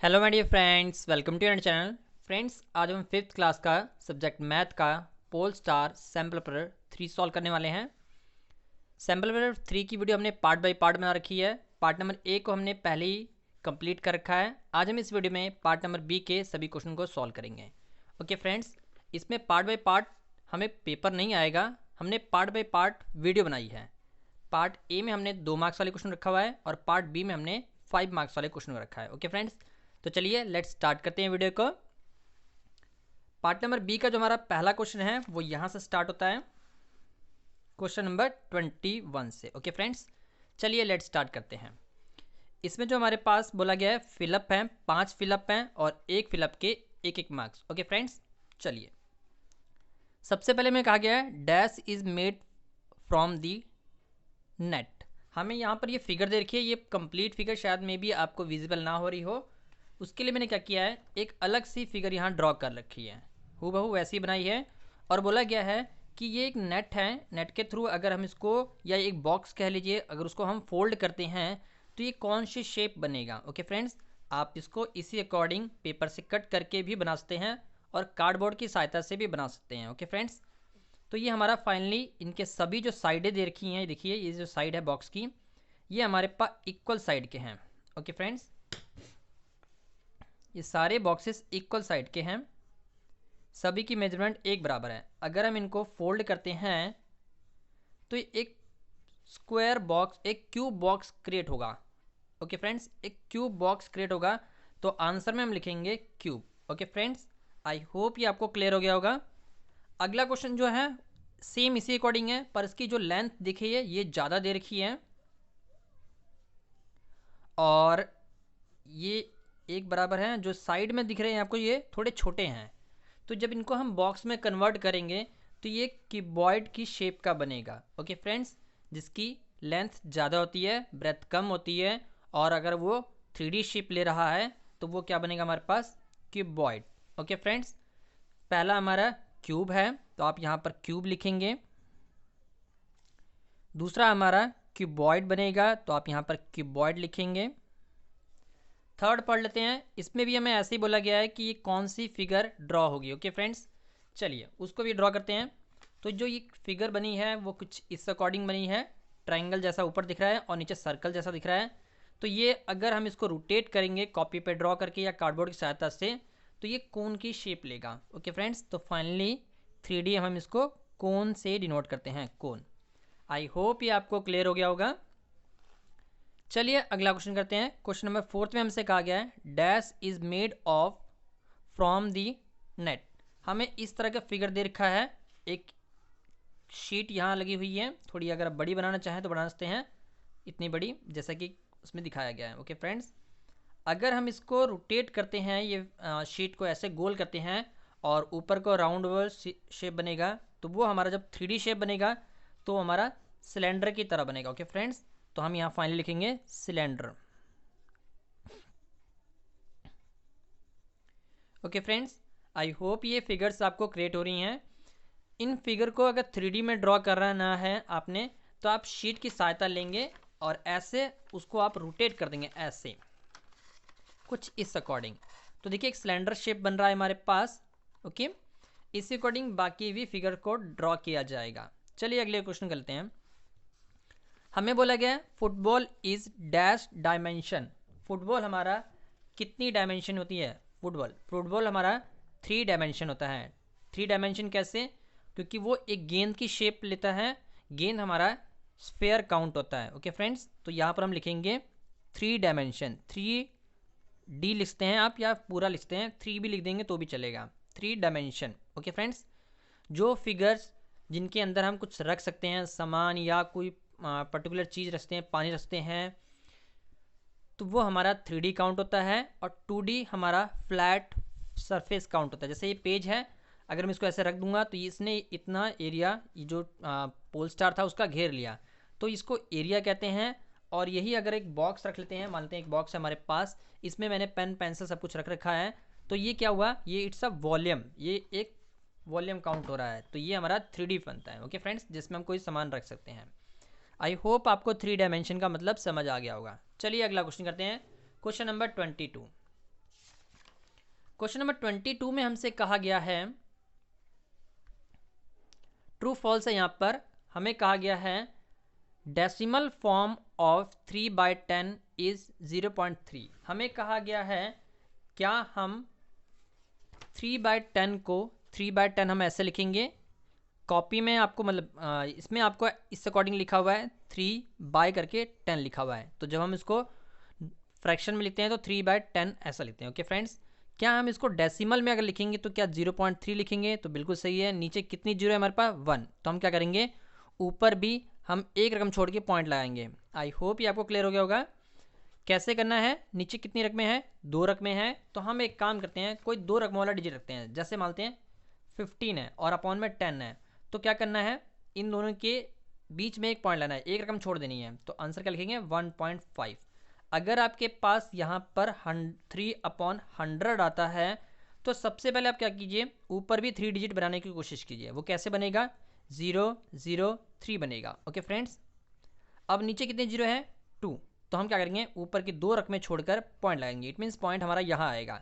Hello my dear friends, welcome to your channel. Friends, आज हम fifth class का subject math का pole star sample paper 3 solve करने वाले हैं। सैम्पल पेपर 3 की वीडियो हमने पार्ट बाय पार्ट बना रखी है। पार्ट नंबर ए को हमने पहले ही कंप्लीट कर रखा है। आज हम इस वीडियो में पार्ट नंबर बी के सभी क्वेश्चन को सॉल्व करेंगे। ओके फ्रेंड्स, इसमें पार्ट बाय पार्ट हमें पेपर नहीं आएगा, हमने पार्ट बाय पार्ट वीडियो बनाई है। पार्ट ए में हमने 2 मार्क्स वाले क्वेश्चन रखा हुआ है और पार्ट बी में हमने 5 मार्क्स वाले क्वेश्चन रखा है। ओके फ्रेंड्स, तो चलिए लेट्स स्टार्ट करते हैं वीडियो को। पार्ट नंबर बी का जो हमारा पहला क्वेश्चन है वो यहाँ से स्टार्ट होता है, क्वेश्चन नंबर 21 से। ओके फ्रेंड्स, चलिए लेट्स स्टार्ट करते हैं। इसमें जो हमारे पास बोला गया है फिलअप है, 5 फिलअप हैं और एक फिलअप के एक मार्क्स। ओके फ्रेंड्स, चलिए सबसे पहले में कहा गया है dash is made from the net. हमें यहाँ पर ये फिगर दे रखी है, ये कंप्लीट फिगर शायद में भी आपको विजिबल ना हो रही हो, उसके लिए मैंने क्या किया है, एक अलग सी फिगर यहाँ ड्रॉ कर रखी है, हूबहू वैसी बनाई है। और बोला गया है कि ये एक नेट है, नेट के थ्रू अगर हम इसको, या एक बॉक्स कह लीजिए, अगर उसको हम फोल्ड करते हैं तो ये कौन सी शेप बनेगा। ओके फ्रेंड्स, आप इसको इसी अकॉर्डिंग पेपर से कट करके भी बना सकते हैं और कार्डबोर्ड की सहायता से भी बना सकते हैं। ओके फ्रेंड्स, तो ये हमारा फाइनली इनके सभी जो साइडें दे रखी हैं, देखिए ये जो साइड है बॉक्स की, ये हमारे पास इक्वल साइड के हैं। ओके फ्रेंड्स, ये सारे बॉक्सेस इक्वल साइड के हैं, सभी की मेजरमेंट एक बराबर है। अगर हम इनको फोल्ड करते हैं तो एक स्क्वायर बॉक्स, एक क्यूब बॉक्स क्रिएट होगा। ओके फ्रेंड्स, एक क्यूब बॉक्स क्रिएट होगा, तो आंसर में हम लिखेंगे cube. Okay friends, I hope ये आपको क्लियर हो गया होगा। अगला क्वेश्चन जो है सेम इसी अकॉर्डिंग है, पर इसकी जो लेंथ दिखी है ये ज़्यादा दे रखी है और ये एक बराबर है। जो साइड में दिख रहे हैं आपको ये थोड़े छोटे हैं, तो जब इनको हम बॉक्स में कन्वर्ट करेंगे तो ये क्यूबॉइड की शेप का बनेगा। ओके फ्रेंड्स, जिसकी लेंथ ज़्यादा होती है, ब्रेथ कम होती है, और अगर वो 3D शेप ले रहा है तो वो क्या बनेगा हमारे पास, क्यूबॉइड। ओके फ्रेंड्स, पहला हमारा क्यूब है तो आप यहाँ पर क्यूब लिखेंगे, दूसरा हमारा क्यूबॉइड बनेगा तो आप यहाँ पर क्यूबॉइड लिखेंगे। थर्ड पढ़ लेते हैं, इसमें भी हमें ऐसे ही बोला गया है कि ये कौन सी फिगर ड्रॉ होगी। ओके फ्रेंड्स, चलिए उसको भी ड्रॉ करते हैं। तो जो ये फिगर बनी है वो कुछ इस अकॉर्डिंग बनी है, ट्राइंगल जैसा ऊपर दिख रहा है और नीचे सर्कल जैसा दिख रहा है। तो ये अगर हम इसको रोटेट करेंगे कॉपी पे ड्रॉ करके या कार्डबोर्ड की सहायता से, तो ये कोन की शेप लेगा। ओके फ्रेंड्स, तो फाइनली 3D हम इसको कोन से डिनोट करते हैं, कोन। आई होप ये आपको क्लियर हो गया होगा। चलिए अगला क्वेश्चन करते हैं। क्वेश्चन नंबर 4 में हमसे कहा गया है dash is made of from the net. हमें इस तरह का फिगर दे रखा है, एक शीट यहाँ लगी हुई है, थोड़ी अगर आप बड़ी बनाना चाहें तो बना सकते हैं, इतनी बड़ी जैसा कि उसमें दिखाया गया है। ओके फ्रेंड्स, अगर हम इसको रोटेट करते हैं, ये शीट को ऐसे गोल करते हैं और ऊपर को राउंड शेप बनेगा, तो वो हमारा जब 3D शेप बनेगा तो हमारा सिलेंडर की तरह बनेगा। ओके फ्रेंड्स, तो हम यहाँ फाइनली लिखेंगे cylinder. Okay friends, I hope ये फिगर्स आपको क्रिएट हो रही हैं। इन फिगर को अगर 3D में ड्रॉ करना है आपने, तो आप शीट की सहायता लेंगे और ऐसे उसको आप रोटेट कर देंगे, ऐसे कुछ इस अकॉर्डिंग। तो देखिए एक सिलेंडर शेप बन रहा है हमारे पास। ओके, इस अकॉर्डिंग बाकी भी फिगर को ड्रॉ किया जाएगा। चलिए अगले क्वेश्चन करते हैं। हमें बोला गया football is dash dimension. Football हमारा कितनी डायमेंशन होती है, फुटबॉल हमारा 3 डायमेंशन होता है। 3 डायमेंशन कैसे, क्योंकि वो एक गेंद की शेप लेता है, गेंद हमारा स्फेयर काउंट होता है। ओके फ्रेंड्स, तो यहाँ पर हम लिखेंगे 3 डायमेंशन, 3D लिखते हैं आप या पूरा लिखते हैं, 3 भी लिख देंगे तो भी चलेगा, 3 डायमेंशन। ओके फ्रेंड्स, जो फिगर्स जिनके अंदर हम कुछ रख सकते हैं, सामान या कोई पर्टिकुलर चीज़ रखते हैं, पानी रखते हैं, तो वो हमारा 3D काउंट होता है। और 2D हमारा फ्लैट सरफेस काउंट होता है। जैसे ये पेज है, अगर मैं इसको ऐसे रख दूंगा तो इसने इतना एरिया, ये जो पोल स्टार था उसका घेर लिया, तो इसको एरिया कहते हैं। और यही अगर एक बॉक्स रख लेते हैं, मानते हैं एक बॉक्स है हमारे पास, इसमें मैंने पेन पेंसिल सब कुछ रख रखा है, तो ये क्या हुआ, ये इट्स अ वॉल्यूम, ये एक वॉल्यूम काउंट हो रहा है, तो ये हमारा 3D बनता है। ओके फ्रेंड्स, जिसमें हम कोई सामान रख सकते हैं। आई होप आपको 3 डायमेंशन का मतलब समझ आ गया होगा। चलिए अगला क्वेश्चन करते हैं, क्वेश्चन नंबर 22। क्वेश्चन नंबर 22 में हमसे कहा गया है, ट्रू फॉल्स है, यहाँ पर हमें कहा गया है डेसिमल फॉर्म ऑफ 3/10 इज 0.3। हमें कहा गया है क्या हम 3/10 को 3/10 हम ऐसे लिखेंगे, कॉपी में आपको मतलब इसमें आपको इस अकॉर्डिंग लिखा हुआ है 3 करके 10 लिखा हुआ है, तो जब हम इसको फ्रैक्शन में लिखते हैं तो 3/10 ऐसा लिखते हैं। ओके फ्रेंड्स, क्या हम इसको डेसिमल में अगर लिखेंगे तो क्या 0.3 लिखेंगे? तो बिल्कुल सही है। नीचे कितनी जीरो है हमारे पास? 1, तो हम क्या करेंगे, ऊपर भी हम एक रकम छोड़ के पॉइंट लगाएंगे। आई होप ये आपको क्लियर हो गया होगा। कैसे करना है, नीचे कितनी रकमें हैं? 2 रकमें हैं, तो हम एक काम करते हैं, कोई 2 रकमों वाला डिजिट रखते हैं। जैसे मानते हैं 15 है और अपॉन में 10 है, तो क्या करना है, इन दोनों के बीच में एक पॉइंट लाना है, एक रकम छोड़ देनी है, तो आंसर क्या लिखेंगे 1.5। अगर आपके पास यहाँ पर 3/100 आता है तो सबसे पहले आप क्या कीजिए, ऊपर भी 3 डिजिट बनाने की कोशिश कीजिए। वो कैसे बनेगा, 003 बनेगा। ओके फ्रेंड्स, अब नीचे कितने जीरो है? 2, तो हम क्या करेंगे, ऊपर की 2 रकमें छोड़कर पॉइंट लगाएंगे। इट मीन्स पॉइंट हमारा यहाँ आएगा।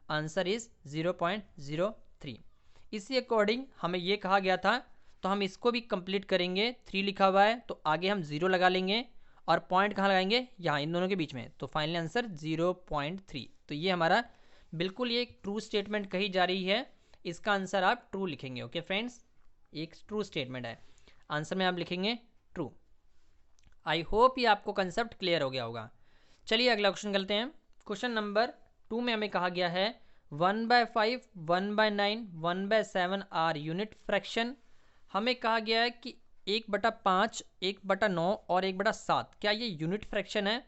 Answer is 0.03। इसी अकॉर्डिंग हमें ये कहा गया था, तो हम इसको भी कंप्लीट करेंगे। 3 लिखा हुआ है तो आगे हम 0 लगा लेंगे और पॉइंट कहाँ लगाएंगे, यहाँ इन दोनों के बीच में, तो फाइनली आंसर 0.3। तो ये हमारा बिल्कुल ये एक ट्रू स्टेटमेंट कही जा रही है, इसका आंसर आप ट्रू लिखेंगे। ओके फ्रेंड्स, एक ट्रू स्टेटमेंट है, आंसर में आप लिखेंगे ट्रू। आई होप ये आपको कंसेप्ट क्लियर हो गया होगा। चलिए अगला क्वेश्चन करते हैं। क्वेश्चन नंबर 2 में हमें कहा गया है 1/5, 1/9, 1/7 आर यूनिट फ्रैक्शन। हमें कहा गया है कि 1/5, 1/9 और 1/7 क्या ये यूनिट फ्रैक्शन है?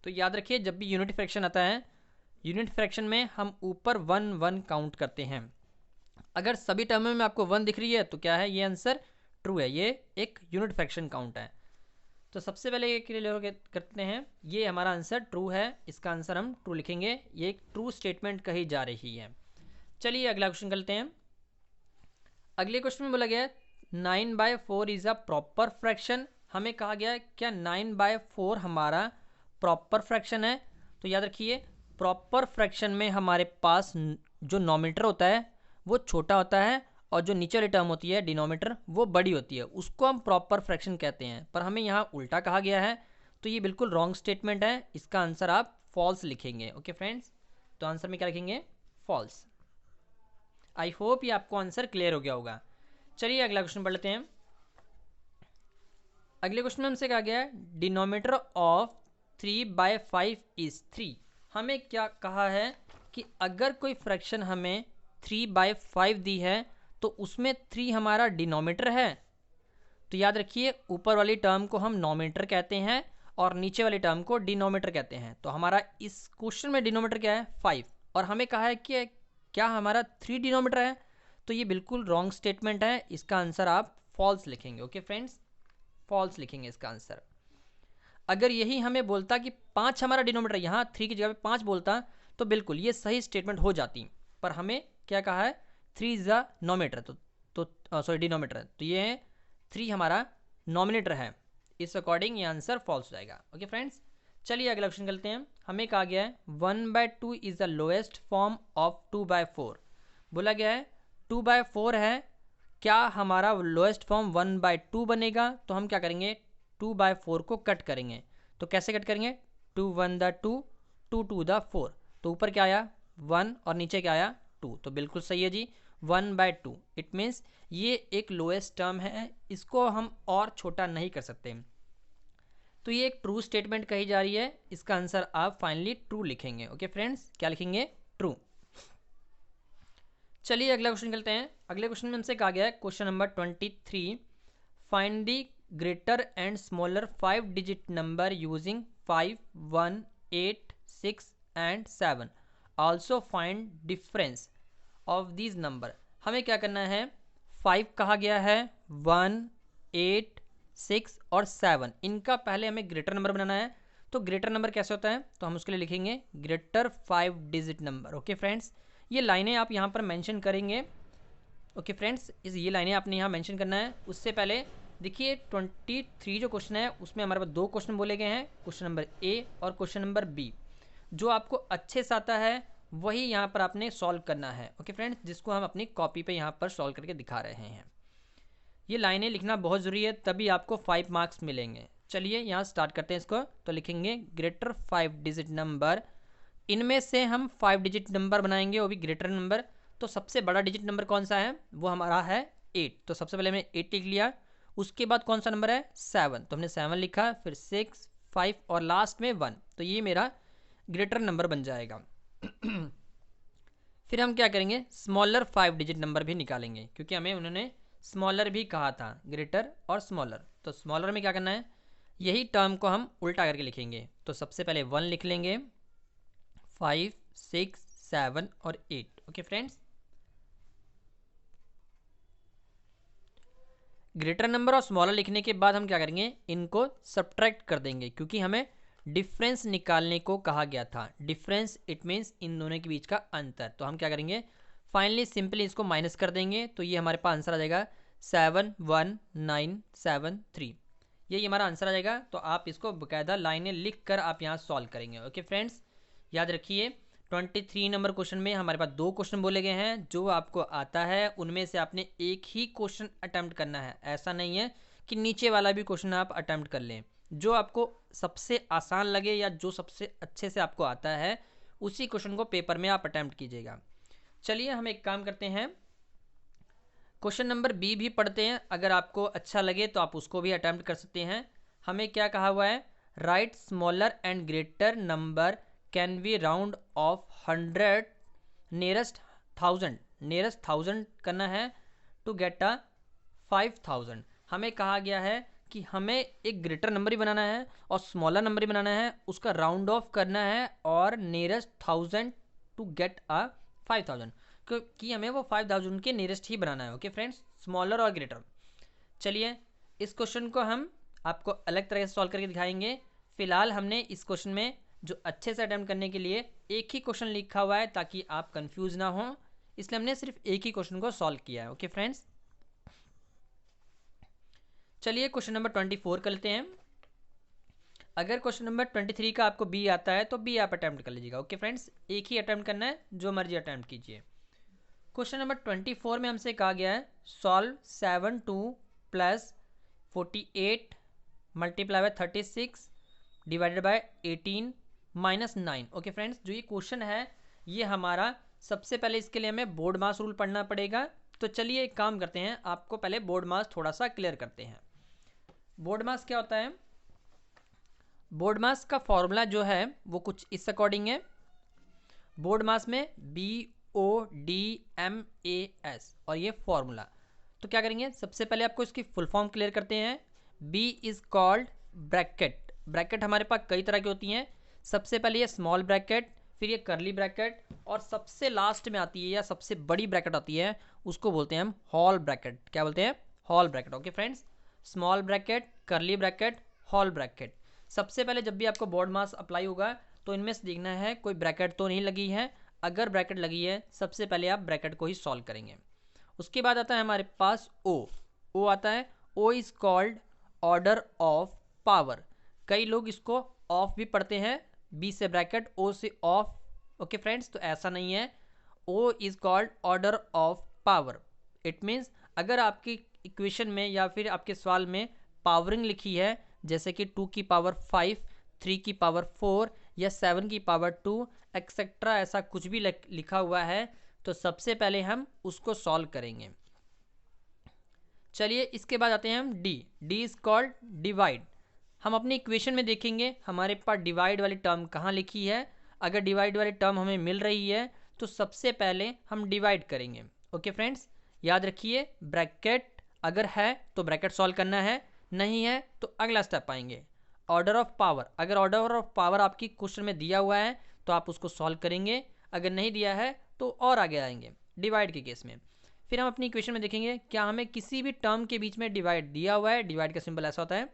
तो याद रखिए, जब भी यूनिट फ्रैक्शन आता है, यूनिट फ्रैक्शन में हम ऊपर 1 1 काउंट करते हैं। अगर सभी टर्मों में आपको 1 दिख रही है तो क्या है, ये आंसर ट्रू है, ये एक यूनिट फ्रैक्शन काउंट है। तो सबसे पहले ये क्लियर करते हैं, ये हमारा आंसर ट्रू है, इसका आंसर हम ट्रू लिखेंगे। ये एक ट्रू स्टेटमेंट कही जा रही है। चलिए अगला क्वेश्चन करते हैं। अगले क्वेश्चन में बोला गया है 9/4 इज अ प्रॉपर फ्रैक्शन। हमें कहा गया है क्या 9/4 हमारा प्रॉपर फ्रैक्शन है? तो याद रखिए, प्रॉपर फ्रैक्शन में हमारे पास जो नॉमिनेटर होता है वो छोटा होता है और जो नीचे वाली टर्म होती है डिनोमिनेटर वो बड़ी होती है, उसको हम प्रॉपर फ्रैक्शन कहते हैं। पर हमें यहाँ उल्टा कहा गया है, तो ये बिल्कुल रॉन्ग स्टेटमेंट है, इसका आंसर आप फॉल्स लिखेंगे। ओके फ्रेंड्स, तो आंसर में क्या लिखेंगे, फॉल्स। आई होप ये आपको आंसर क्लियर हो गया होगा। चलिए अगला क्वेश्चन पढ़ लेते हैं। अगले क्वेश्चन में हमसे कहा गया है डिनोमिनेटर ऑफ 3/5 इज 3। हमें क्या कहा है कि अगर कोई फ्रैक्शन हमें 3/5 दी है तो उसमें 3 हमारा डिनोमिनेटर है। तो याद रखिए, ऊपर वाली टर्म को हम नोमिनेटर कहते हैं और नीचे वाली टर्म को डिनोमिनेटर कहते हैं। तो हमारा इस क्वेश्चन में डिनोमिनेटर क्या है, 5, और हमें कहा है कि क्या हमारा 3 डिनोमिनेटर है? तो ये बिल्कुल रॉन्ग स्टेटमेंट है, इसका आंसर आप फॉल्स लिखेंगे। ओके फ्रेंड्स, फॉल्स लिखेंगे इसका आंसर। अगर यही हमें बोलता कि 5 हमारा डिनोमिनेटर, यहाँ 3 की जगह पे 5 बोलता तो बिल्कुल ये सही स्टेटमेंट हो जाती, पर हमें क्या कहा है 3 इज अ नोमिनेटर, तो सॉरी डिनोमिनेटर है, तो ये 3 हमारा नॉमिनेटर है, इस अकॉर्डिंग ये आंसर फॉल्स हो जाएगा। ओके फ्रेंड्स, चलिए अगला क्वेश्चन करते हैं। हमें कहा गया है 1/2 is the lowest form of 2/4। बोला गया है 2/4 है, क्या हमारा लोएस्ट फॉर्म 1/2 बनेगा? तो हम क्या करेंगे, 2/4 को कट करेंगे। तो कैसे कट करेंगे, 2 1 द 2, 2 2 द 4, तो ऊपर क्या आया 1 और नीचे क्या आया 2, तो बिल्कुल सही है जी, 1/2। इट मीन्स ये एक लोएस्ट टर्म है, इसको हम और छोटा नहीं कर सकते। तो ये एक ट्रू स्टेटमेंट कही जा रही है, इसका आंसर आप फाइनली ट्रू लिखेंगे। ओके फ्रेंड्स, क्या लिखेंगे, ट्रू। चलिए अगला क्वेश्चन करते हैं। अगले क्वेश्चन में हमसे कहा गया है question number 23, find the greater and smaller 5 digit number using 5, 1, 8, 6 and 7। Also find difference of these number. हमें क्या करना है, 5 कहा गया है, 1, 8, 6 और 7, इनका पहले हमें ग्रेटर नंबर बनाना है। तो ग्रेटर नंबर कैसे होता है, तो हम उसके लिए लिखेंगे greater 5 digit number. Okay friends, ये लाइनें आप यहाँ पर मेंशन करेंगे। ओके फ्रेंड्स, ये लाइनें आपने यहाँ मेंशन करना है। उससे पहले देखिए 23 जो क्वेश्चन है उसमें हमारे पास 2 क्वेश्चन बोले गए हैं, क्वेश्चन नंबर ए और क्वेश्चन नंबर बी। जो आपको अच्छे से आता है वही यहाँ पर आपने सॉल्व करना है। ओके फ्रेंड्स, जिसको हम अपनी कॉपी पे यहाँ पर सॉल्व करके दिखा रहे हैं। ये लाइनें लिखना बहुत ज़रूरी है, तभी आपको 5 मार्क्स मिलेंगे। चलिए यहाँ स्टार्ट करते हैं इसको। तो लिखेंगे ग्रेटर 5 डिजिट नंबर, इनमें से हम 5 डिजिट नंबर बनाएंगे, वो भी ग्रेटर नंबर। तो सबसे बड़ा डिजिट नंबर कौन सा है, वो हमारा है 8। तो सबसे पहले हमने 8 लिख लिया। उसके बाद कौन सा नंबर है 7, तो हमने 7 लिखा, फिर 6, 5 और लास्ट में 1। तो ये मेरा ग्रेटर नंबर बन जाएगा। फिर हम क्या करेंगे, स्मॉलर 5 डिजिट नंबर भी निकालेंगे, क्योंकि हमें उन्होंने स्मॉलर भी कहा था, ग्रेटर और स्मॉलर। तो स्मॉलर में क्या करना है, यही टर्म को हम उल्टा करके लिखेंगे। तो सबसे पहले 1 लिख लेंगे, 5, 6, 7 और 8। ओके फ्रेंड्स, ग्रेटर नंबर और स्मॉलर लिखने के बाद हम क्या करेंगे, इनको सब्ट्रैक्ट कर देंगे, क्योंकि हमें डिफरेंस निकालने को कहा गया था। डिफरेंस इट मीन्स इन दोनों के बीच का अंतर। तो हम क्या करेंगे, फाइनली सिंपली इसको माइनस कर देंगे। तो ये हमारे पास आंसर आ जाएगा 71973। यही हमारा आंसर आ जाएगा। तो आप इसको बाकायदा लाइनें लिख कर आप यहाँ सॉल्व करेंगे। ओके फ्रेंड्स, याद रखिए 23 नंबर क्वेश्चन में हमारे पास 2 क्वेश्चन बोले गए हैं। जो आपको आता है उनमें से आपने एक ही क्वेश्चन अटेम्प्ट करना है। ऐसा नहीं है कि नीचे वाला भी क्वेश्चन आप अटेम्प्ट कर लें। जो आपको सबसे आसान लगे या जो सबसे अच्छे से आपको आता है, उसी क्वेश्चन को पेपर में आप अटेम्प्ट कीजिएगा। चलिए हम एक काम करते हैं, क्वेश्चन नंबर बी भी पढ़ते हैं। अगर आपको अच्छा लगे तो आप उसको भी अटेम्प्ट कर सकते हैं। हमें क्या कहा हुआ है, right smaller and greater number can be round of 100 nearest 1000। Nearest 1000 करना है टू गेट अ 5000। हमें कहा गया है कि हमें एक ग्रेटर नंबर ही बनाना है और स्मॉलर नंबर ही बनाना है, उसका राउंड ऑफ करना है और नियरेस्ट 1000 टू गेट अ 5000, क्योंकि हमें वो 5000 के नियरेस्ट ही बनाना है। ओके फ्रेंड्स, स्मॉलर और ग्रेटर। चलिए इस क्वेश्चन को हम आपको अलग तरह से सॉल्व करके दिखाएंगे। फिलहाल हमने इस क्वेश्चन में जो अच्छे से अटेम्प्ट करने के लिए एक ही क्वेश्चन लिखा हुआ है, ताकि आप कंफ्यूज ना हो, इसलिए हमने सिर्फ एक ही क्वेश्चन को सॉल्व किया है। ओके फ्रेंड्स, चलिए क्वेश्चन नंबर 24 कर लेते हैं। अगर क्वेश्चन नंबर 23 का आपको बी आता है तो बी आप अटेम्प्ट कर लीजिएगा। ओके फ्रेंड्स, एक ही अटेम्प्ट करना है, जो मर्जी अटेम्प्ट कीजिए। क्वेश्चन नंबर 24 में हमसे कहा गया है solve 72 plus 48 multiply by 36 divided by 18 minus 9। Okay friends, जो ये क्वेश्चन है ये हमारा, सबसे पहले इसके लिए हमें बोर्ड मास रूल पढ़ना पड़ेगा। तो चलिए एक काम करते हैं, आपको पहले बोर्ड मास थोड़ा सा क्लियर करते हैं। बोर्ड मास क्या होता है, बोर्ड मास का फॉर्मूला जो है वो कुछ इस अकॉर्डिंग है। बोर्ड मास में BODMAS और ये फॉर्मूला। तो क्या करेंगे, सबसे पहले आपको इसकी फुल फॉर्म क्लियर करते हैं। B is called bracket. Bracket हमारे पास कई तरह की होती हैं। सबसे पहले ये स्मॉल ब्रैकेट, फिर ये करली ब्रैकेट, और सबसे लास्ट में आती है या सबसे बड़ी ब्रैकेट आती है, उसको बोलते हैं हम हॉल ब्रैकेट। क्या बोलते हैं, hall bracket. Okay friends, small bracket, करली ब्रैकेट, हॉल ब्रैकेट। सबसे पहले जब भी आपको बोर्ड मास अप्लाई होगा तो इनमें से देखना है कोई ब्रैकेट तो नहीं लगी है। अगर ब्रैकेट लगी है, सबसे पहले आप ब्रैकेट को ही सॉल्व करेंगे। उसके बाद आता है हमारे पास ओ आता है। O is called order of power. कई लोग इसको ऑफ भी पढ़ते हैं, बी से ब्रैकेट, ओ से ऑफ। ओके फ्रेंड्स, तो ऐसा नहीं है। O is called order of power. It means अगर आपकी इक्वेशन में या फिर आपके सवाल में पावरिंग लिखी है, जैसे कि 2 की पावर 5, 3 की पावर 4 या 7 की पावर 2 एक्सेट्रा, ऐसा कुछ भी लिखा हुआ है, तो सबसे पहले हम उसको सॉल्व करेंगे। चलिए इसके बाद आते हैं हम डी इज कॉल्ड डिवाइड। हम अपनी इक्वेशन में देखेंगे हमारे पास डिवाइड वाली टर्म कहाँ लिखी है। अगर डिवाइड वाली टर्म हमें मिल रही है तो सबसे पहले हम डिवाइड करेंगे। ओके फ्रेंड्स, याद रखिए ब्रैकेट अगर है तो ब्रैकेट सॉल्व करना है, नहीं है तो अगला स्टेप आएंगे ऑर्डर ऑफ पावर। अगर ऑर्डर ऑफ पावर आपकी क्वेश्चन में दिया हुआ है तो आप उसको सॉल्व करेंगे, अगर नहीं दिया है तो और आगे आएंगे डिवाइड के केस में। फिर हम अपनी इक्वेशन में देखेंगे क्या हमें किसी भी टर्म के बीच में डिवाइड दिया हुआ है। डिवाइड का सिंबल ऐसा होता है,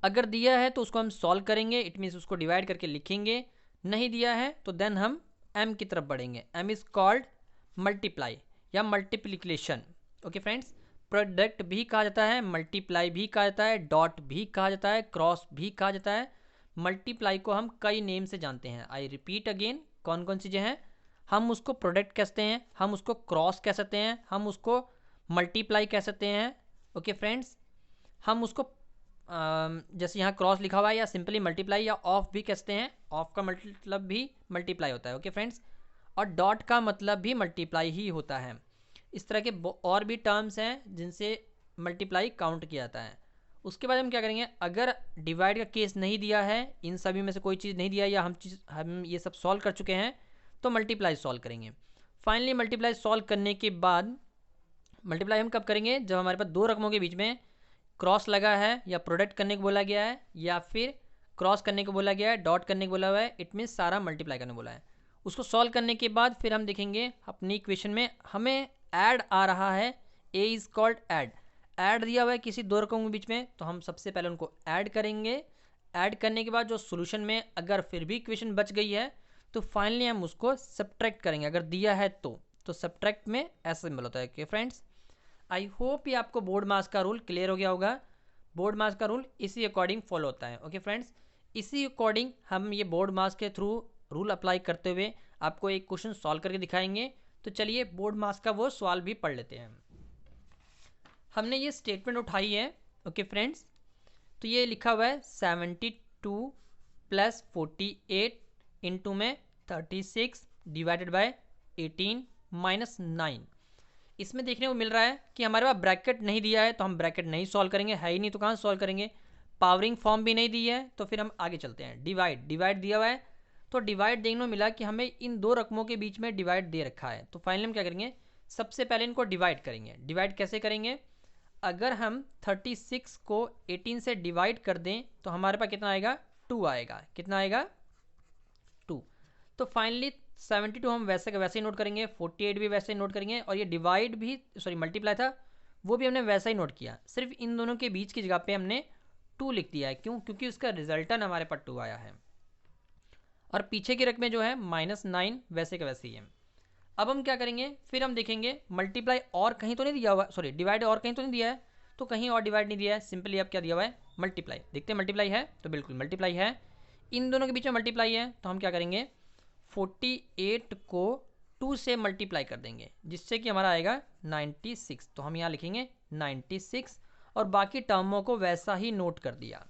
अगर दिया है तो उसको हम सॉल्व करेंगे, इट मीन्स उसको डिवाइड करके लिखेंगे। नहीं दिया है तो देन हम एम की तरफ बढ़ेंगे। एम इज कॉल्ड मल्टीप्लाई या मल्टीप्लिकेशन। ओके फ्रेंड्स, प्रोडक्ट भी कहा जाता है, मल्टीप्लाई भी कहा जाता है, डॉट भी कहा जाता है, क्रॉस भी कहा जाता है। मल्टीप्लाई को हम कई नेम से जानते हैं। आई रिपीट अगेन, कौन कौन चीज़ें हैं, हम उसको प्रोडक्ट कहते हैं, हम उसको क्रॉस कह सकते हैं, हम उसको मल्टीप्लाई कह सकते हैं। ओके फ्रेंड्स, हम उसको जैसे यहाँ क्रॉस लिखा हुआ है या सिंपली मल्टीप्लाई या ऑफ भी कहते हैं, ऑफ का मतलब भी मल्टीप्लाई होता है। ओके फ्रेंड्स, और डॉट का मतलब भी मल्टीप्लाई ही होता है। इस तरह के और भी टर्म्स हैं जिनसे मल्टीप्लाई काउंट किया जाता है। उसके बाद हम क्या करेंगे, अगर डिवाइड का केस नहीं दिया है, इन सभी में से कोई चीज़ नहीं दिया या हम ये सब सॉल्व कर चुके हैं, तो मल्टीप्लाई सॉल्व करेंगे। फाइनली मल्टीप्लाई सॉल्व करने के बाद, मल्टीप्लाई हम कब करेंगे, जब हमारे पास दो रकमों के बीच में क्रॉस लगा है या प्रोडक्ट करने को बोला गया है या फिर क्रॉस करने को बोला गया है, डॉट करने को बोला हुआ है, इट मीन्स सारा मल्टीप्लाई करने को बोला है। उसको सॉल्व करने के बाद फिर हम देखेंगे अपनी इक्वेशन में हमें ऐड आ रहा है, A is called add. Add दिया हुआ है किसी दो रकमों के बीच में, तो हम सबसे पहले उनको ऐड करेंगे। ऐड करने के बाद जो सोल्यूशन में अगर फिर भी इक्वेशन बच गई है तो फाइनली हम उसको सब्ट्रैक्ट करेंगे, अगर दिया है तो सब्ट्रैक्ट में ऐसा सिंबल होता है। ओके फ्रेंड्स, आई होप ये आपको बोर्ड मास का रूल क्लियर हो गया होगा। बोर्ड मास का रूल इसी अकॉर्डिंग फॉलो होता है। ओके फ्रेंड्स, इसी अकॉर्डिंग हम ये बोर्ड मास के थ्रू रूल अप्लाई करते हुए आपको एक क्वेश्चन सॉल्व करके दिखाएंगे। तो चलिए बोर्ड मास का वो सवाल भी पढ़ लेते हैं। हमने ये स्टेटमेंट उठाई है। ओके फ्रेंड्स, तो ये लिखा हुआ है 72 + 48 इंटू में 36 डिवाइडेड बाय 18 - 9। इसमें देखने को मिल रहा है कि हमारे पास ब्रैकेट नहीं दिया है, तो हम ब्रैकेट नहीं सॉल्व करेंगे, है ही नहीं तो कहाँ सॉल्व करेंगे। पावरिंग फॉर्म भी नहीं दी है, तो फिर हम आगे चलते हैं। डिवाइड दिया हुआ है, तो डिवाइड देखने को मिला कि हमें इन दो रकमों के बीच में डिवाइड दे रखा है। तो फाइनली हम क्या करेंगे, सबसे पहले इनको डिवाइड करेंगे। डिवाइड कैसे करेंगे, अगर हम 36 को 18 से डिवाइड कर दें तो हमारे पास कितना आएगा, 2 आएगा। कितना आएगा, 2। तो फाइनली 72 हम वैसे का वैसे ही नोट करेंगे, 48 भी वैसे ही नोट करेंगे, और ये डिवाइड भी मल्टीप्लाई था वो भी हमने वैसा ही नोट किया, सिर्फ इन दोनों के बीच की जगह पे हमने 2 लिख दिया है। क्यों, क्योंकि उसका रिजल्टन हमारे पास 2 आया है, और पीछे की रकमें जो है -9 वैसे का वैसे ही है। अब हम क्या करेंगे, फिर हम देखेंगे मल्टीप्लाई और कहीं तो नहीं दिया हुआ, डिवाइड और कहीं तो नहीं दिया है, तो कहीं और डिवाइड नहीं दिया है, सिंपली अब क्या दिया हुआ है, मल्टीप्लाई। देखते हैं मल्टीप्लाई है, तो बिल्कुल मल्टीप्लाई है, इन दोनों के बीच में मल्टीप्लाई है। तो हम क्या करेंगे, 48 को 2 से मल्टीप्लाई कर देंगे, जिससे कि हमारा आएगा 96। तो हम यहाँ लिखेंगे 96, और बाकी टर्मों को वैसा ही नोट कर दिया।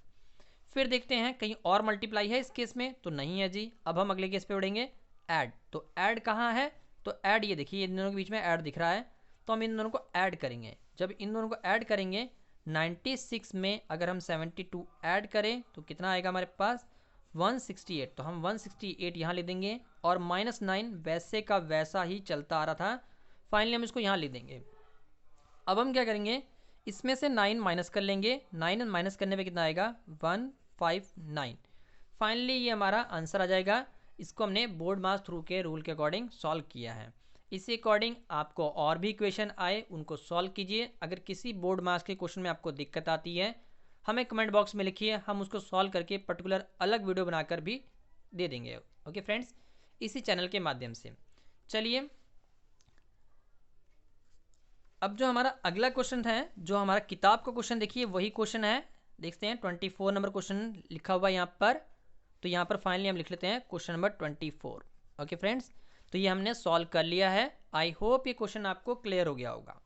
फिर देखते हैं कहीं और मल्टीप्लाई है इस केस में, तो नहीं है जी। अब हम अगले केस पे उड़ेंगे, ऐड। तो ऐड कहाँ है, तो ऐड ये देखिए, इन दोनों के बीच में ऐड दिख रहा है, तो हम इन दोनों को ऐड करेंगे। जब इन दोनों को ऐड करेंगे, 96 में अगर हम 72 ऐड करें तो कितना आएगा हमारे पास, 168। तो हम 168 यहाँ लिख देंगे, और -9 वैसे का वैसा ही चलता आ रहा था, फाइनली हम इसको यहाँ लिख देंगे। अब हम क्या करेंगे, इसमें से 9 माइनस कर लेंगे, 9 माइनस करने पे कितना आएगा, 159। फाइनली ये हमारा आंसर आ जाएगा। इसको हमने बोर्ड मास थ्रू के रूल के अकॉर्डिंग सॉल्व किया है। इसी अकॉर्डिंग आपको और भी क्वेश्चन आए उनको सॉल्व कीजिए। अगर किसी बोर्ड मास के क्वेश्चन में आपको दिक्कत आती है, हमें कमेंट बॉक्स में लिखिए, हम उसको सॉल्व करके पर्टिकुलर अलग वीडियो बनाकर भी दे देंगे। ओके फ्रेंड्स, इसी चैनल के माध्यम से। चलिए अब जो हमारा अगला क्वेश्चन है, जो हमारा किताब का क्वेश्चन, देखिए वही क्वेश्चन है। देखते हैं 24 नंबर क्वेश्चन लिखा हुआ है यहाँ पर, तो यहाँ पर फाइनली हम लिख लेते हैं क्वेश्चन नंबर 24। ओके फ्रेंड्स, तो ये हमने सॉल्व कर लिया है। आई होप ये क्वेश्चन आपको क्लियर हो गया होगा।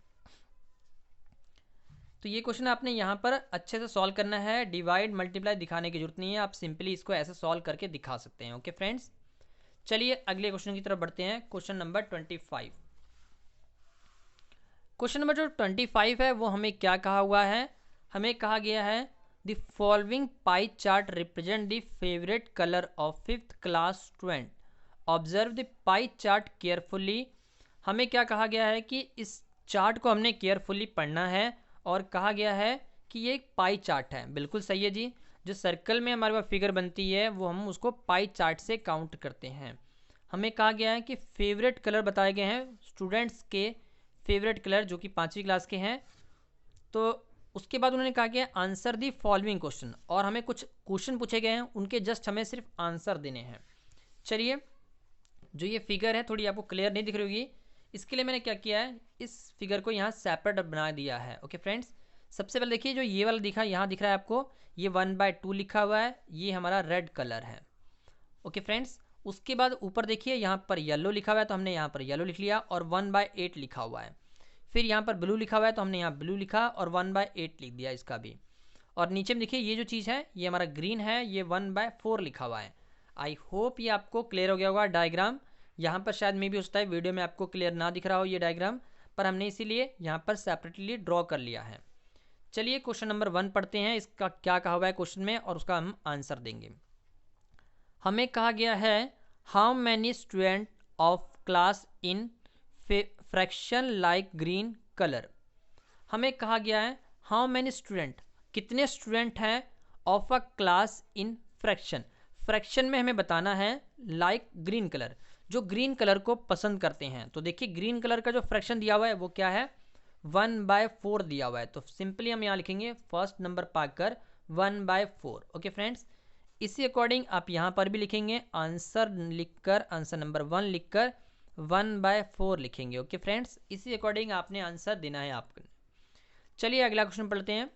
तो ये क्वेश्चन आपने यहाँ पर अच्छे से सॉल्व करना है, डिवाइड मल्टीप्लाई दिखाने की जरूरत नहीं है, आप सिंपली इसको ऐसे सॉल्व करके दिखा सकते हैं। ओके फ्रेंड्स, चलिए अगले क्वेश्चन की तरफ बढ़ते हैं। Question number 25। क्वेश्चन नंबर जो 25 है वो हमें क्या कहा हुआ है, हमें कहा गया है the following pie chart represent the favourite colour of 5th class student, observe the pie chart carefully. हमें क्या कहा गया है कि इस चार्ट को हमने केयरफुली पढ़ना है, और कहा गया है कि ये एक पाई चार्ट है। बिल्कुल सही है जी, जो सर्कल में हमारे पास फिगर बनती है वो हम उसको पाई चार्ट से काउंट करते हैं। हमें कहा गया है कि फेवरेट कलर बताए गए हैं, स्टूडेंट्स के फेवरेट कलर जो कि 5वीं क्लास के हैं। तो उसके बाद उन्होंने कहा कि आंसर दी फॉलोइंग क्वेश्चन, और हमें कुछ क्वेश्चन पूछे गए हैं, उनके जस्ट हमें सिर्फ आंसर देने हैं। चलिए, जो ये फिगर है थोड़ी आपको क्लियर नहीं दिख रही होगी, इसके लिए मैंने क्या किया है, इस फिगर को यहाँ सेपरेट बना दिया है। ओके फ्रेंड्स, सबसे पहले देखिए जो ये वाला यहाँ दिख रहा है आपको, ये 1/2 लिखा हुआ है, ये हमारा रेड कलर है। ओके फ्रेंड्स, उसके बाद ऊपर देखिए यहाँ पर येलो लिखा हुआ है तो हमने यहाँ पर येलो लिख लिया और 1/8 लिखा हुआ है। फिर यहाँ पर ब्लू लिखा हुआ है तो हमने यहाँ ब्लू लिखा और 1/8 लिख दिया इसका भी। और नीचे में देखिए ये जो चीज़ है ये हमारा ग्रीन है, ये 1/4 लिखा हुआ है। आई होप ये आपको क्लियर हो गया होगा डायग्राम। यहाँ पर शायद मे भी होता है वीडियो में आपको क्लियर ना दिख रहा हो ये डायग्राम, पर हमने इसीलिए यहाँ पर सेपरेटली ड्रॉ कर लिया है। चलिए क्वेश्चन नंबर 1 पढ़ते हैं, इसका क्या कहा हुआ है क्वेश्चन में और उसका हम आंसर देंगे। हमें कहा गया है how many student of class in fraction like green colour. हमें कहा गया है हाउ मैनी स्टूडेंट, कितने स्टूडेंट हैं, of a class in fraction. Fraction में हमें बताना है लाइक ग्रीन कलर, जो ग्रीन कलर को पसंद करते हैं। तो देखिए ग्रीन कलर का जो फ्रैक्शन दिया हुआ है वो क्या है, 1/4 दिया हुआ है। तो सिंपली हम यहाँ लिखेंगे फर्स्ट नंबर पाकर 1/4। ओके फ्रेंड्स, इसी अकॉर्डिंग आप यहाँ पर भी लिखेंगे आंसर लिखकर, आंसर नंबर 1 लिखकर 1/4 लिखेंगे। ओके फ्रेंड्स, इसी अकॉर्डिंग आपने आंसर देना है आपको। चलिए अगला क्वेश्चन पढ़ते हैं।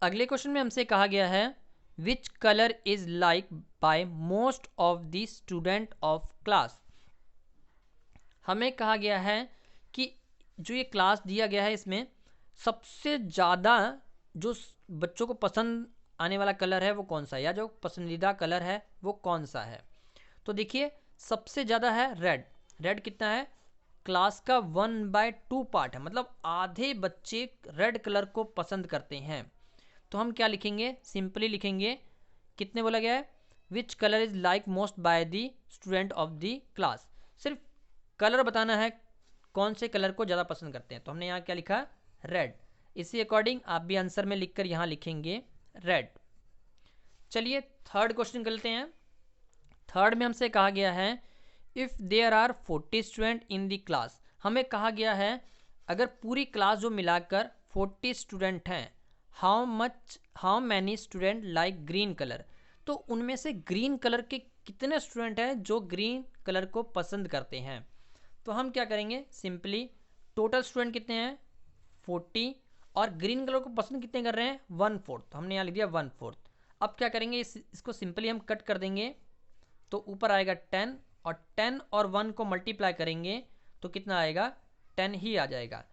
अगले क्वेश्चन में हमसे कहा गया है which colour is like by most of the student of class. हमें कहा गया है कि जो ये क्लास दिया गया है इसमें सबसे ज़्यादा जो बच्चों को पसंद आने वाला कलर है वो कौन सा है, या जो पसंदीदा कलर है वो कौन सा है। तो देखिए सबसे ज़्यादा है रेड। रेड कितना है, क्लास का 1/2 पार्ट है, मतलब आधे बच्चे रेड कलर को पसंद करते हैं। तो हम क्या लिखेंगे, सिंपली लिखेंगे कितने बोला गया है, which colour is like most by the student of the class. सिर्फ कलर बताना है कौन से कलर को ज़्यादा पसंद करते हैं। तो हमने यहाँ क्या लिखा, रेड। इसी अकॉर्डिंग आप भी आंसर में लिखकर यहाँ लिखेंगे रेड। चलिए थर्ड क्वेश्चन कर लेते हैं। थर्ड में हमसे कहा गया है if there are 40 student in the class. हमें कहा गया है अगर पूरी क्लास जो मिलाकर 40 स्टूडेंट हैं, how many student like green colour. तो उनमें से ग्रीन कलर के कितने स्टूडेंट हैं जो ग्रीन कलर को पसंद करते हैं। तो हम क्या करेंगे, सिंपली टोटल स्टूडेंट कितने हैं 40 और ग्रीन कलर को पसंद कितने कर रहे हैं 1/4। तो हमने यहाँ लिख दिया 1/4। अब क्या करेंगे, इसको सिंपली हम कट कर देंगे तो ऊपर आएगा 10 और 10 और 1 को मल्टीप्लाई करेंगे तो कितना आएगा 10 ही आ जाएगा।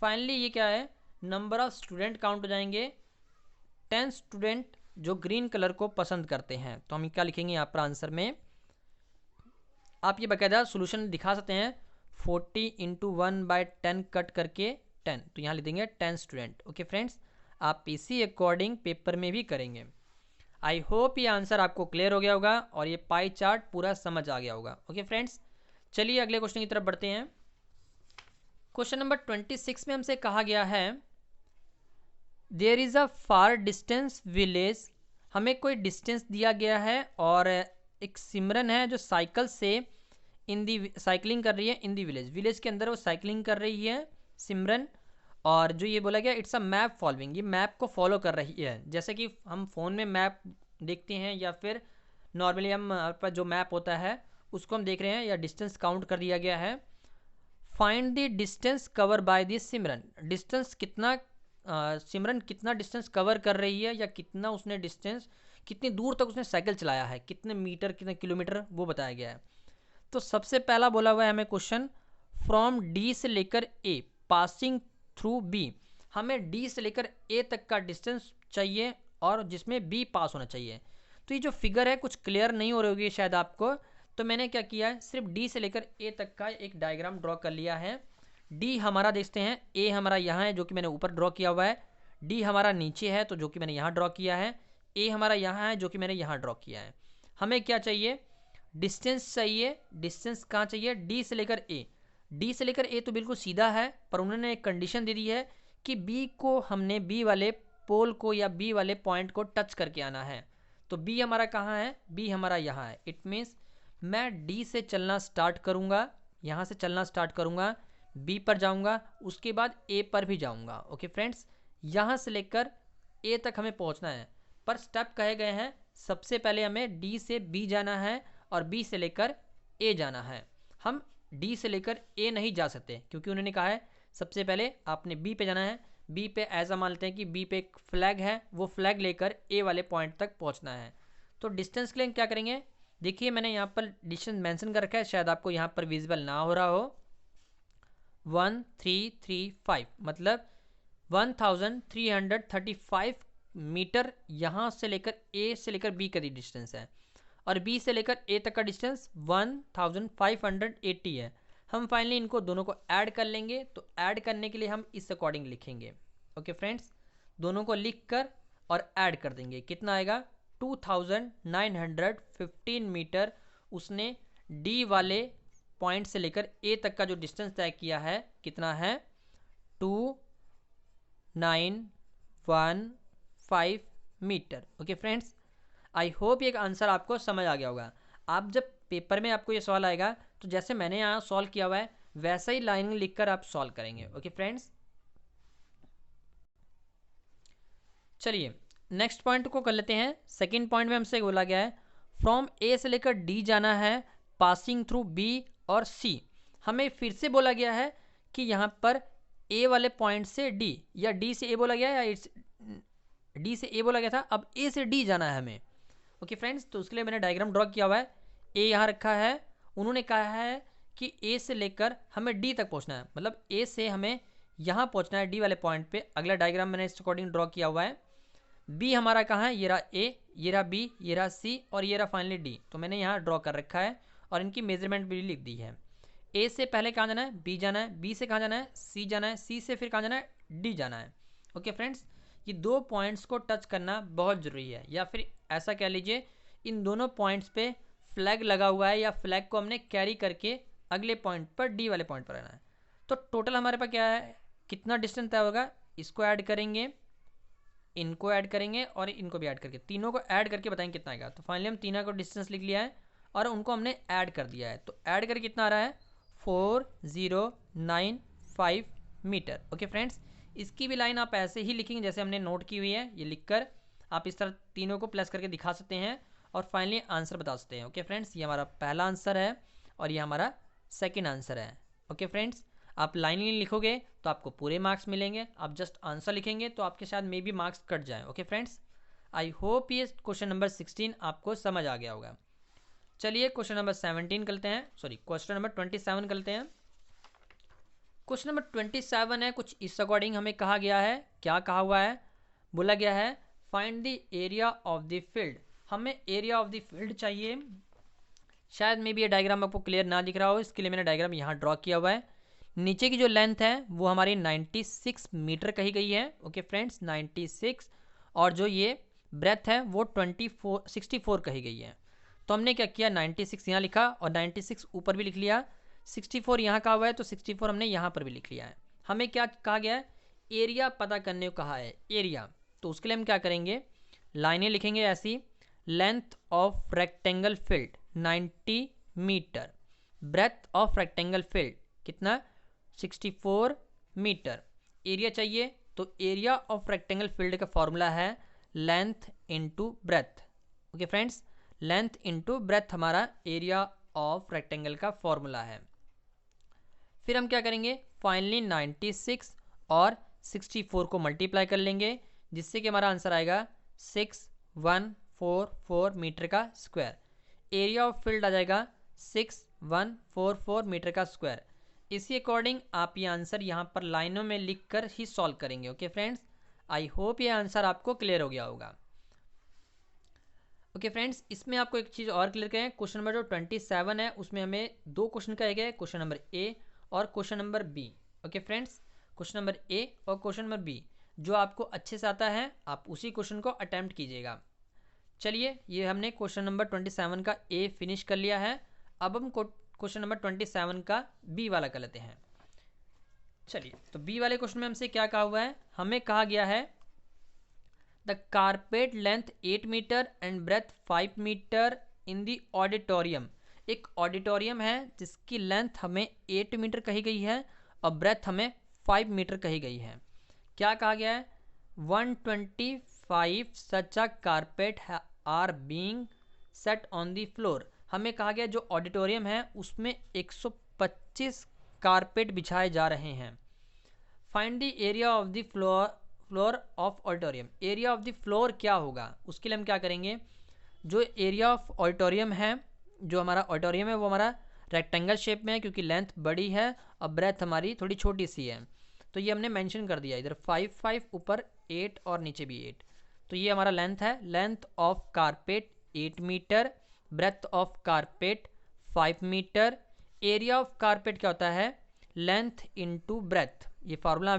फाइनली ये क्या है, नंबर ऑफ स्टूडेंट काउंट हो जाएंगे 10 स्टूडेंट जो ग्रीन कलर को पसंद करते हैं। तो हम क्या लिखेंगे यहाँ पर आंसर में, आप ये बाकायदा सोल्यूशन दिखा सकते हैं 40 × 1/10 कट करके 10, तो यहाँ लिख देंगे 10 स्टूडेंट। ओके फ्रेंड्स, आप इसी अकॉर्डिंग पेपर में भी करेंगे। आई होप ये आंसर आपको क्लियर हो गया होगा और ये पाई चार्ट पूरा समझ आ गया होगा। ओके फ्रेंड्स, चलिए अगले क्वेश्चन की तरफ बढ़ते हैं। क्वेश्चन नंबर 26 में हमसे कहा गया है there is a far distance village. हमें कोई डिस्टेंस दिया गया है और एक सिमरन है जो साइकिल से साइकिलिंग कर रही है इन दी विलेज। विलेज के अंदर वो साइकिलिंग कर रही है सिमरन, और जो ये बोला गया इट्स अ मैप फॉलोइंग, ये मैप को फॉलो कर रही है। जैसे कि हम फ़ोन में मैप देखते हैं या फिर नॉर्मली हम पर जो मैप होता है उसको हम देख रहे हैं, या डिस्टेंस काउंट कर दिया गया है। Find the distance cover by the Simran. Distance कितना सिमरन कितना डिस्टेंस कवर कर रही है, या कितना उसने डिस्टेंस, कितनी दूर तक उसने साइकिल चलाया है, कितने मीटर कितने किलोमीटर वो बताया गया है। तो सबसे पहला बोला हुआ है हमें क्वेश्चन फ्रॉम डी से लेकर ए पासिंग थ्रू बी। हमें डी से लेकर ए तक का डिस्टेंस चाहिए और जिसमें बी पास होना चाहिए। तो ये जो फिगर है कुछ क्लियर नहीं हो रही होगी शायद आपको, तो मैंने क्या किया है सिर्फ डी से लेकर ए तक का एक डायग्राम ड्रॉ कर लिया है। डी हमारा देखते हैं, ए हमारा यहाँ है जो कि मैंने ऊपर ड्रॉ किया हुआ है, डी हमारा नीचे है तो जो कि मैंने यहाँ ड्रॉ किया है, ए हमारा यहाँ है जो कि मैंने यहाँ ड्रॉ किया है। हमें क्या चाहिए, डिस्टेंस चाहिए। डिस्टेंस कहाँ चाहिए, डी से लेकर ए। डी से लेकर ए तो बिल्कुल सीधा है, पर उन्होंने एक कंडीशन दे दी है कि बी को हमने बी वाले पोल को या बी वाले पॉइंट को टच करके आना है। तो बी हमारा कहाँ है, बी हमारा यहाँ है। इट मीन्स मैं डी से चलना स्टार्ट करूँगा, यहाँ से चलना स्टार्ट करूँगा, बी पर जाऊँगा, उसके बाद ए पर भी जाऊँगा। ओके फ्रेंड्स, यहाँ से लेकर ए तक हमें पहुँचना है, पर स्टेप कहे गए हैं सबसे पहले हमें डी से बी जाना है और बी से लेकर ए जाना है। हम डी से लेकर ए नहीं जा सकते क्योंकि उन्होंने कहा है सबसे पहले आपने बी पे जाना है। बी पे ऐसा मान लेते हैं कि बी पे एक फ्लैग है, वो फ्लैग लेकर ए वाले पॉइंट तक पहुंचना है। तो डिस्टेंस के लिए क्या करेंगे, देखिए मैंने यहाँ पर डिस्टेंस मेंशन कर रखा है, शायद आपको यहाँ पर विजिबल ना हो रहा हो। 1335 मतलब 1335 मीटर यहाँ से लेकर ए से लेकर बी का डिस्टेंस है, और बी से लेकर ए तक का डिस्टेंस 1580 है। हम फाइनली इनको दोनों को ऐड कर लेंगे, तो ऐड करने के लिए हम इस अकॉर्डिंग लिखेंगे। ओके फ्रेंड्स, दोनों को लिख कर और ऐड कर देंगे, कितना आएगा 2915 मीटर उसने डी वाले पॉइंट से लेकर ए तक का जो डिस्टेंस तय किया है, कितना है 2915 metre. Okay friends, I hope ये आंसर आपको समझ आ गया होगा। आप जब पेपर में आपको ये सवाल आएगा तो जैसे मैंने यहाँ सॉल्व किया हुआ है वैसा ही लाइन लिखकर आप सॉल्व करेंगे। ओके फ्रेंड्स, चलिए नेक्स्ट पॉइंट को कर लेते हैं। सेकंड पॉइंट में हमसे बोला गया है फ्रॉम ए से लेकर डी जाना है पासिंग थ्रू बी और सी। हमें फिर से बोला गया है कि यहाँ पर ए वाले पॉइंट से डी, या डी से ए बोला गया है, या डी से ए बोला गया था, अब ए से डी जाना है हमें। ओके फ्रेंड्स, तो उसके लिए मैंने डायग्राम ड्रॉ किया हुआ है। ए यहाँ रखा है, उन्होंने कहा है कि ए से लेकर हमें डी तक पहुँचना है, मतलब ए से हमें यहाँ पहुँचना है डी वाले पॉइंट पे। अगला डायग्राम मैंने इस अकॉर्डिंग ड्रॉ किया हुआ है। बी हमारा कहाँ है, ये रहा ए, ये रहा बी, ये रहा सी और ये रहा फाइनली डी। तो मैंने यहाँ ड्रॉ कर रखा है और इनकी मेजरमेंट भी लिख दी है। ए से पहले कहाँ जाना है, बी जाना है, बी से कहाँ जाना है, सी जाना है, सी से फिर कहाँ जाना है, डी जाना है। ओके फ्रेंड्स, ये दो पॉइंट्स को टच करना बहुत ज़रूरी है, या फिर ऐसा कह लीजिए इन दोनों पॉइंट्स पे फ्लैग लगा हुआ है, या फ्लैग को हमने कैरी करके अगले पॉइंट पर डी वाले पॉइंट पर आना है। तो टोटल हमारे पास क्या है, कितना डिस्टेंस तय होगा, इसको ऐड करेंगे, इनको ऐड करेंगे और इनको भी ऐड करके, तीनों को ऐड करके बताएंगे कितना आएगा। तो फाइनली हम तीनों को डिस्टेंस लिख लिया है और उनको हमने ऐड कर दिया है। तो ऐड करके कितना आ रहा है 4095 मीटर। ओके फ्रेंड्स, इसकी भी लाइन आप ऐसे ही लिखेंगे जैसे हमने नोट की हुई है, ये लिखकर आप इस तरह तीनों को प्लस करके दिखा सकते हैं और फाइनली आंसर बता सकते हैं। ओके फ्रेंड्स, ये हमारा पहला आंसर है और ये हमारा सेकेंड आंसर है। ओके फ्रेंड्स, आप लाइन लिखोगे तो आपको पूरे मार्क्स मिलेंगे, आप जस्ट आंसर लिखेंगे तो आपके शायद मे बी मार्क्स कट जाएं। ओके फ्रेंड्स, आई होप ये क्वेश्चन नंबर 16 आपको समझ आ गया होगा। चलिए क्वेश्चन नंबर 17 करते हैं, सॉरी क्वेश्चन नंबर 27 करते हैं। क्वेश्चन नंबर 27 है, कुछ इस अकॉर्डिंग हमें कहा गया है, क्या कहा हुआ है, बोला गया है find the area of the field. हमें एरिया ऑफ द फील्ड चाहिए। शायद मे बी ये डायग्राम आपको क्लियर ना दिख रहा हो, इसके लिए मैंने डायग्राम यहाँ ड्रॉ किया हुआ है। नीचे की जो लेंथ है वो हमारी 96 मीटर कही गई है। ओके फ्रेंड्स, 96, और जो ये ब्रेथ है वो 64 कही गई है। तो हमने क्या किया, 96 यहाँ लिखा और 96 ऊपर भी लिख लिया, 64 यहाँ कहा हुआ है तो 64 हमने यहाँ पर भी लिख लिया है। हमें क्या कहा गया है, एरिया पता करने को कहा है, एरिया। तो उसके लिए हम क्या करेंगे, लाइनें लिखेंगे ऐसी, length of rectangle field 90 metre, breadth of rectangle field कितना 64 मीटर, एरिया चाहिए। तो एरिया ऑफ रेक्टेंगल फील्ड का फॉर्मूला है length into breadth. Okay friends, length into breadth हमारा एरिया ऑफ रेक्टेंगल का फॉर्मूला है। फिर हम क्या करेंगे, फाइनली 96 और 64 को मल्टीप्लाई कर लेंगे, जिससे कि हमारा आंसर आएगा 6144 मीटर का स्क्वायर। एरिया ऑफ फील्ड आ जाएगा 6144 मीटर का स्क्वायर। इसी अकॉर्डिंग आप ये आंसर यहाँ पर लाइनों में लिखकर ही सॉल्व करेंगे। ओके फ्रेंड्स, आई होप ये आंसर आपको क्लियर हो गया होगा। ओके फ्रेंड्स, इसमें आपको एक चीज़ और क्लियर करें, क्वेश्चन नंबर जो 27 है उसमें हमें दो क्वेश्चन कहे गए, क्वेश्चन नंबर ए और question number B. Okay friends, question number A और क्वेश्चन नंबर बी जो आपको अच्छे से आता है आप उसी क्वेश्चन को अटैम्प्ट कीजिएगा। चलिए, ये हमने क्वेश्चन नंबर 27 का ए फिनिश कर लिया है। अब हम क्वेश्चन नंबर 27 का बी वाला कर लेते हैं। चलिए, तो बी वाले क्वेश्चन में हमसे क्या कहा हुआ है, हमें कहा गया है the carpet length 8 metre and breadth 5 metre in the auditorium. एक ऑडिटोरियम है जिसकी लेंथ हमें 8 मीटर कही गई है और ब्रेथ हमें 5 मीटर कही गई है। क्या कहा गया है, 125 such a carpet are being set on the floor. हमें कहा गया जो ऑडिटोरियम है उसमें 125 कारपेट बिछाए जा रहे हैं। Find the area of the floor of auditorium. Area of the floor क्या होगा, उसके लिए हम क्या करेंगे, जो एरिया ऑफ ऑडिटोरियम है, जो हमारा ऑडिटोरियम है वो हमारा रेक्टेंगल शेप में है क्योंकि लेंथ बड़ी है और ब्रेथ हमारी थोड़ी छोटी सी है। तो ये हमने मेंशन कर दिया, इधर 5 ऊपर 8 और नीचे भी 8। तो ये हमारा लेंथ है। Length of carpet 8 metre, breadth of carpet 5 metre. Area of carpet क्या होता है, लेंथ इनटू ब्रेथ। ये फार्मूला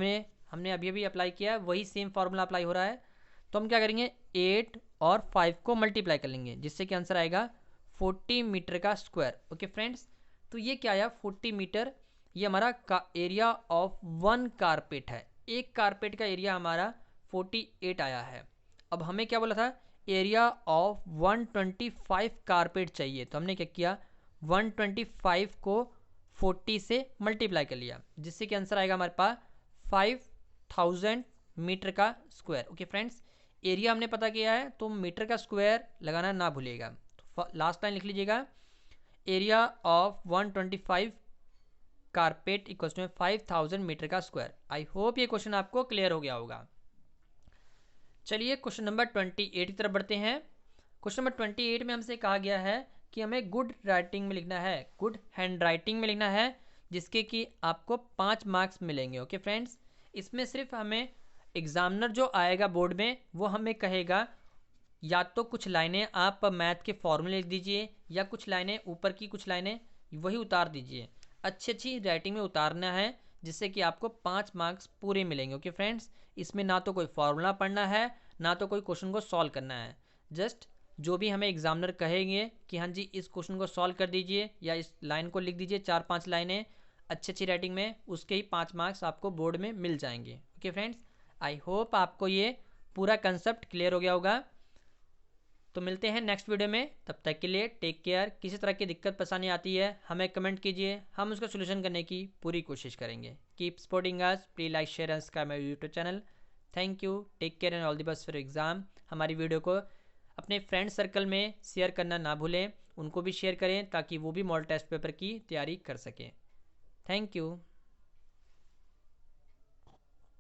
हमने अभी अभी अप्लाई किया है, वही सेम फार्मूला अप्लाई हो रहा है। तो हम क्या करेंगे, 8 और 5 को मल्टीप्लाई कर लेंगे जिससे कि आंसर आएगा 40 मीटर का स्क्वायर। ओके फ्रेंड्स, तो ये क्या आया 40 मीटर, ये हमारा एरिया ऑफ 1 कारपेट है। एक कारपेट का एरिया हमारा 48 आया है। अब हमें क्या बोला था, एरिया ऑफ 125 कारपेट चाहिए। तो हमने क्या किया, 125 को 40 से मल्टीप्लाई कर लिया जिससे कि आंसर आएगा हमारे पास 5000 मीटर का स्क्वायर। ओके फ्रेंड्स, एरिया हमने पता किया है तो मीटर का स्क्वायर लगाना ना भूलिएगा। तो लास्ट लाइन लिख लीजिएगा, area of 125 carpet equal to 5000 metre का स्क्वायर। आई होप ये क्वेश्चन आपको क्लियर हो गया होगा। चलिए क्वेश्चन नंबर 28 की तरफ बढ़ते हैं। क्वेश्चन नंबर 28 में हमसे कहा गया है कि हमें गुड राइटिंग में लिखना है, गुड हैंड राइटिंग में लिखना है, जिसके कि आपको 5 मार्क्स मिलेंगे। ओके फ्रेंड्स, इसमें सिर्फ हमें एग्जामिनर जो आएगा बोर्ड में वो हमें कहेगा या तो कुछ लाइनें आप मैथ के फॉर्मूले लिख दीजिए या कुछ लाइनें ऊपर की कुछ लाइनें वही उतार दीजिए। अच्छी अच्छी राइटिंग में उतारना है जिससे कि आपको 5 मार्क्स पूरे मिलेंगे। ओके फ्रेंड्स, इसमें ना तो कोई फॉर्मूला पढ़ना है ना तो कोई क्वेश्चन को सॉल्व करना है। जस्ट जो भी हमें एग्जामिनर कहेंगे कि हाँ जी इस क्वेश्चन को सॉल्व कर दीजिए या इस लाइन को लिख दीजिए 4-5 लाइनें अच्छी अच्छी राइटिंग में, उसके ही 5 मार्क्स आपको बोर्ड में मिल जाएंगे। ओके फ्रेंड्स, आई होप आपको ये पूरा कंसेप्ट क्लियर हो गया होगा। तो मिलते हैं नेक्स्ट वीडियो में, तब तक के लिए टेक केयर। किसी तरह की दिक्कत परेशानी आती है हमें कमेंट कीजिए, हम उसका सोल्यूशन करने की पूरी कोशिश करेंगे। Keep supporting us, please like share and subscribe my YouTube channel. Thank you, take care and all the best for exam. हमारी वीडियो को अपने फ्रेंड सर्कल में शेयर करना ना भूलें, उनको भी शेयर करें ताकि वो भी मॉडल टेस्ट पेपर की तैयारी कर सकें। Thank you.